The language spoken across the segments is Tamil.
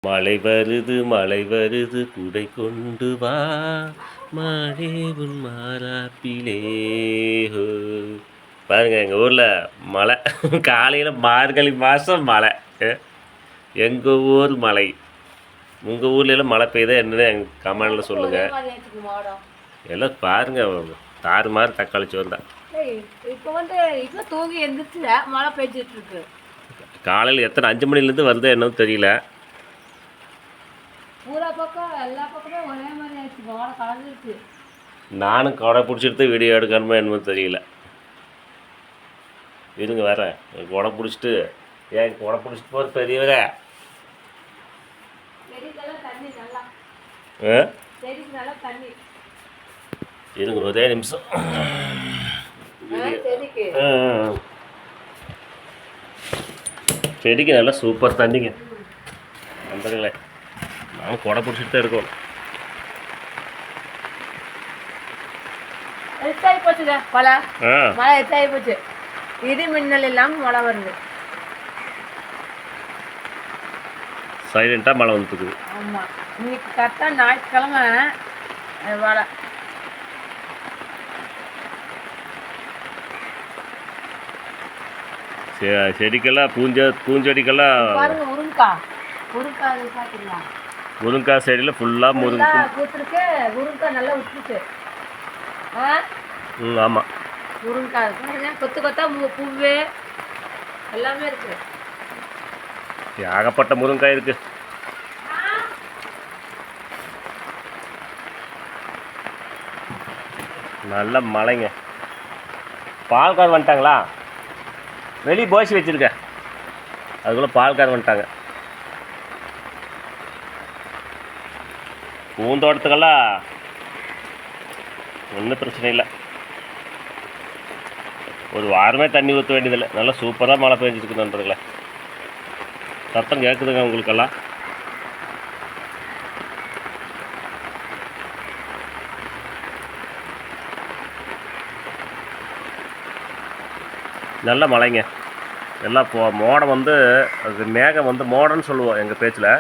மழை வருது குடை கொண்டு வா மழை உன் மாறாப்பிலே ஹோ. பாருங்க எங்கள் ஊரில் மழை காலையில் மார்கழி மாதம் மழை. எங்கள் ஊர் மழை. உங்கள் ஊர்லெல்லாம் மழை பெய்யுதா என்னன்னு எங்கள் கமெண்டில் சொல்லுங்கள். எல்லாம் பாருங்கள் தாறு மாதிரி தக்காளி சோறு தான். இப்போ தூங்கி எந்திரிச்சு மழை பெய்ஞ்சிட்டு இருக்கு. காலையில் எத்தனை 5 மணிலேருந்து வருதோ என்னன்னு தெரியல. பூரா பக்கம் எல்லா பக்கமே ஒரே மாதிரி ஆயிடுச்சு. மழை கலந்துருச்சு. நானும் கொடை பிடிச்சிட்டு வீடியோ எடுக்கணுமோ என்னமோ தெரியல. இருங்க வரேன். கொடை பிடிச்சிட்டு ஏன் கொடை பிடிச்சிட்டு போகிற பெரியவரே இருங்க ஒரே நிமிஷம். செடிக்கு நல்லா சூப்பர் தண்ணிங்க நண்பர்களே. நானும் கொடை பிடிச்சிட்டு தான் இருக்கோம். மழை எச்சாகி போச்சு. இடி மின்னல் இல்லாமல் மழை வருது. சைலண்டாக மழை வந்துருக்குது. ஆமாம், இன்னைக்கு கரெக்டாக ஞாயிற்றுக்கிழமை மழை. செடிக்கெல்லாம் பூஞ்செடிக்கெல்லாம் பாருங்க முருங்காய் பார்த்தீங்களா? முருங்காய் செடியில் ஃபுல்லாக முருங்காய் பூத்துருக்கு. முருங்காய் நல்லா விட்டுருக்கு. ஆமாம், முருங்காய் பாருங்க கொத்து கொத்தா பூவு எல்லாமே இருக்கு. ஏகப்பட்ட முருங்காய் இருக்கு. நல்ல மழைங்க. பால்கார் வந்துட்டாங்களா? வெளியே போசி வச்சுருக்க அதுக்குள்ளே பால்கார் வந்துட்டாங்க. பூந்தோட்டத்துக்கெல்லாம் ஒன்றும் பிரச்சனை இல்லை. ஒரு வாரமே தண்ணி ஊற்ற வேண்டியதில்லை. நல்லா சூப்பராக மழை பெஞ்சிருக்கு நண்பர்களே. சத்தம் கேட்குதுங்க உங்களுக்கெல்லாம். நல்ல மழைங்க. எல்லாம் மோடம் வந்து அது மேகம் வந்து மோடன்னு சொல்லுவோம் எங்கள் பேச்சில்.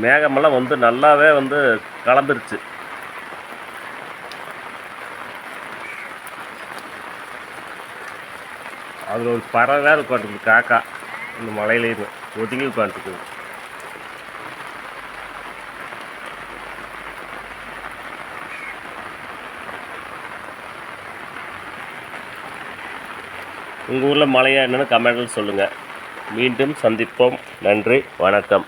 மேகமெல்லாம் வந்து நல்லாவே வந்து கலந்துருச்சு. அதில் ஒரு பறவை வேறு உட்காந்துருக்கு, காக்கா. இந்த மலையிலேயும் ஒதுங்கி உட்காந்துருக்குது. உங்கள் ஊரில் மழையா என்னென்னு கமெண்டில் சொல்லுங்கள். மீண்டும் சந்திப்போம். நன்றி, வணக்கம்.